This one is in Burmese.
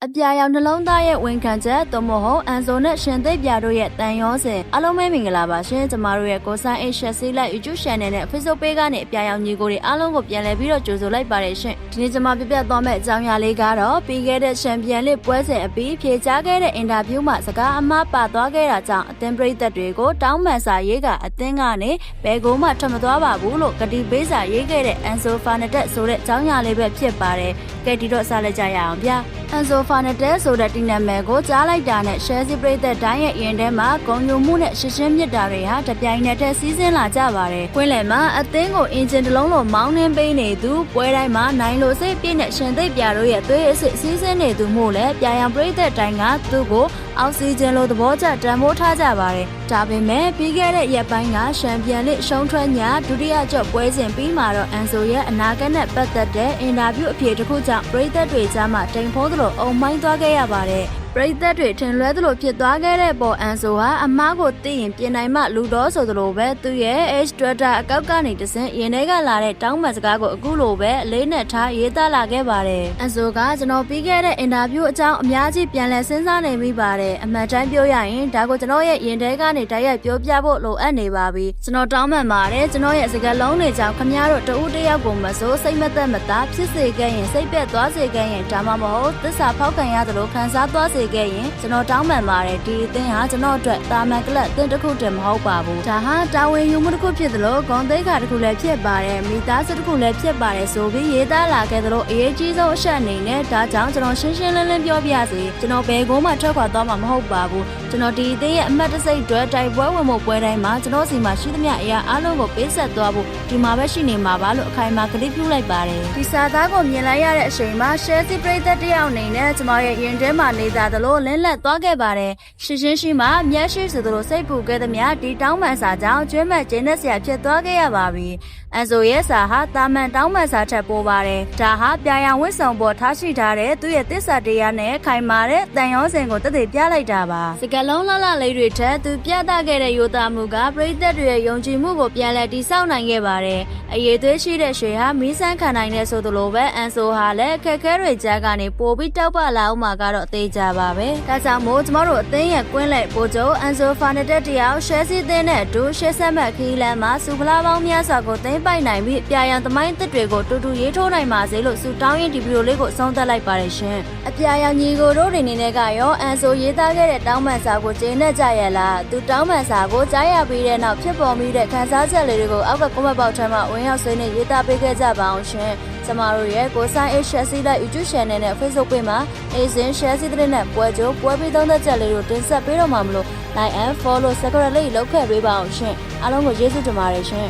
အပြာရောင်နှလုံးသားရဲ့ဝန်ခံချက်သို့မဟုတ်အန်ဆိုနဲ့ရှင်သိပ်ပြတို့ရဲ့တန်ရောစင်အားလုံးပဲမင်္ဂလာပါရှင်ကျမတို့ရဲ့ကိုဆိုင်အိတ်ရှက်စီလိုက် YouTube Channel နဲ့ Facebook Page ကနေအပြာရောင်ညီကိုတွေအားလုံးကိုပြန်လည်ပြီးတော့ကြိုဆိုလိုက်ပါတယ်ရှင်ဒီနေ့ကျမပြပြသွားမယ့်အကြောင်းအရာလေးကတော့ပြီးခဲ့တဲ့ချန်ပီယံလိပွဲစဉ်အပြီးဖြေကြားခဲ့တဲ့အင်တာဗျူးမှာစကားအမှားပါသွားခဲ့တာကြောင့်အသင်းပရိသတ်တွေကိုတောင်းပန်စာရေးကအသင်းကနေဘယ်ကိုမှထွက်မသွားပါဘူးလို့ကတိပေးစာရေးခဲ့တဲ့အန်ဆိုဖာနတက်ဆိုတဲ့အကြောင်းအရာလေးပဲဖြစ်ပါတယ်ကဲဒီတော့စလိုက်ကြရအောင်ဗျာအန်ဆိုဖာနတက်ဆိုတဲ့ဒီနာမည်ကိုကြားလိုက်တာနဲ့ရှယ်ဆီပရိသတ်တိုင်းရဲ့အရင်ထဲမှာဂုဏ်ယူမှုနဲ့ရှင်းမြစ်တာတွေဟာတပြိုင်နက်တည်းစီးဆင်းလာကြပါတယ်။ကွင်းလယ်မှာအသင်းကိုအင်ဂျင်တစ်လုံးလိုမောင်းနှင်းပေးနေသူပွဲတိုင်းမှာနိုင်လိုစိတ်ပြည့်နဲ့ရှင်သိပ်ပြတို့ရဲ့သွေးအစစ်စီးဆင်းနေသူမို့လဲပြာရန်ပရိသတ်တိုင်းကသူ့ကိုအောက်ဆီဂျင်လိုသဘောကျတန်ဖိုးထားကြပါတယ်။ဒါပေမဲ့ပြီးခဲ့တဲ့ရက်ပိုင်းကချန်ပီယံလိရှုံးထွက်ညဒုတိယကျော့ပွဲစဉ်ပြီးမှာတော့အန်ဆိုရဲ့အနာဂတ်နဲ့ပတ်သက်တဲ့အင်တာဗျူးအဖြေတစ်ခုကြောင့်ပရိသတ်တွေကြားမှာတိမ်ဖိုးသလိုအုံမိုင်းသွားခဲ့ရပါတယ်။ပရိသတ်တွေထင်လွဲသလိုဖြစ်သွားခဲ့တဲ့ပေါ်အန်ဆိုဟာအမားကိုသိရင်ပြင်နိုင်မှလူတော်ဆိုသလိုပဲသူရဲ့ H Twitter အကောက်ကနေတဆင့်ရင်ထဲကလာတဲ့တောင်းပန်စကားကိုအခုလိုပဲအလေးနဲ့ထားရေးသားလာခဲ့ပါတယ်။အန်ဆိုကကျွန်တော်ပြီးခဲ့တဲ့အင်တာဗျူးအကြောင်းအများကြီးပြန်လည်စဉ်းစားနေမိပါတယ်။အမှန်တိုင်းပြောရရင်ဒါကိုကျွန်တော်ရဲ့ရင်ထဲကနေတိုက်ရိုက်ပြောပြဖို့လိုအပ်နေပါပြီ။ကျွန်တော်တောင်းပန်ပါတယ်ကျွန်တော်ရဲ့စကားလုံးတွေကြောင့်ခင်ဗျားတို့တဦးတယောက်ကိုမစိုးစိတ်မသက်မသာဖြစ်စေခဲ့ရင်စိတ်ပြတ်သွားစေခဲ့ရင်ဒါမှမဟုတ်သစ္စာဖောက်ခံရသလိုခံစားသွားစေခဲ့ရင်ကျွန်တော်တောင်းပန်ပါတယ်ဒီအသင်းဟာကျွန်တော်အတွက်တာမန်ကလပ်အသင်းတစ်ခုတည်းမဟုတ်ပါဘူးဒါဟာတာဝန်ယူမှုတစ်ခုဖြစ်သလိုဂုဏ်သိက္ခာတစ်ခုလည်းဖြစ်ပါတယ်မိသားစုတစ်ခုလည်းဖြစ်ပါတယ်ဆိုပြီးရေးသားလာခဲ့သလိုအရေးကြီးဆုံးအချက်အနေနဲ့ဒါကြောင့်ကျွန်တော်ရှင်းရှင်းလင်းလင်းပြောပြစေကျွန်တော်ဘယ်ကိုမှထွက်ခွာသွားမှာမဟုတ်ပါဘူးကျွန်တော်ဒီအသင်းရဲ့အမှတ်တစိတ်တွေတိုက်ပွဲဝင်မှုပွဲတိုင်းမှာကျွန်တော်စီမှာရှိသမျှအရာအားလုံးကိုပေးဆက်သွားဖို့ဒီမှာပဲရှိနေမှာပါလို့အခိုင်အမာကတိပြုလိုက်ပါတယ်ဒီစာသားကိုမြင်လိုက်ရတဲ့အချိန်မှာရှယ်ဆီပရိသတ်တယောက်အနေနဲ့ကျွန်တော်ရဲ့ရင်ထဲမှာနေသားသလိုလင်းလက်သွားခဲ့ပါတယ်ရှင်းရှင်းရှိမှမျက်ရှိဆိုသလိုစိတ်ပူခဲ့သမျှဒီတောင်းပန်စာကြောင့်ကျွမ်းမဲ့ကျင်းတဲ့ဆရာဖြစ်သွားခဲ့ရပါပြီအန်ဆိုရဲ့စာဟာတာမန်တောင်းပန်စာထက်ပိုပါတယ်ဒါဟာပြာရန်ဝစ်ဆောင်ပေါ်ထားရှိထားတဲ့သူ့ရဲ့သစ္စာတရားနဲ့ခိုင်မာတဲ့တန်ရောစင်ကိုတည်ပြလိုက်တာပါစကလုံးလှလှလေးတွေထက်သူပြသခဲ့တဲ့ရိုသားမှုကပရိသတ်တွေရဲ့ယုံကြည်မှုကိုပြန်လည်တည်ဆောက်နိုင်ခဲ့ပါတယ်အရေးသွေးရှိတဲ့ရွှေဟာမီးစမ်းခံနိုင်တဲ့ဆိုသလိုပဲအန်ဆိုဟာလည်းအခက်ခဲတွေကြားကနေပိုပြီးတောက်ပလာအောင်မှာကတော့သိကြပါပဲဒါကြောင့်မို့ကျမတို့အသင်းရဲ့ကွင်းလက်ပိုချုပ်အန်ဆိုဖာနတက်တယောက်ရှယ်ဆီသင်းနဲ့အတူရှေ့ဆက်မဲ့ခီးလန်မှာစူပလာပေါင်းများစွာကိုသိမ်းပိုက်နိုင်ပြီးပြာရန်သမိုင်းသစ်တွေကိုတူတူရေးထိုးနိုင်ပါစေလို့ဆုတောင်းရင်းဒီဗီဒီယိုလေးကိုဆုံးသက်လိုက်ပါတယ်ရှင်အပြာရောင်ညီကိုတို့တွေအနေနဲ့ကရောအန်ဆိုရေးသားခဲ့တဲ့တောင်းပန်စာကိုကျေနပ်ကြရလားသူတောင်းပန်စာကိုကြားရပြီးတဲ့နောက်ဖြစ်ပေါ်မိတဲ့ခံစားချက်လေးတွေကိုအောက်ကကွန်မန့်ပေါက်ထဲမှာဝင်ရောက်ဆွေးနွေးရေးသားပေးခဲ့ကြပါအောင်ရှင်ကျမတို့ရဲ့ကိုဆိုင်အိတ်ရှက်စီလိုက် YouTube Channel နဲ့ Facebook Page မှာအေးစင်ရှယ်စီတဲ့နဲ့ပွဲကြိုးပွဲပြီးသုံးသက်ချက်လေးကိုတင်ဆက်ပေးတော့မှာမလို့ Like and Follow Subscribe လေးလုပ်ခဲ့ပေးပါအောင်ရှင်အားလုံးကိုကျေးဇူးတင်ပါတယ်ရှင်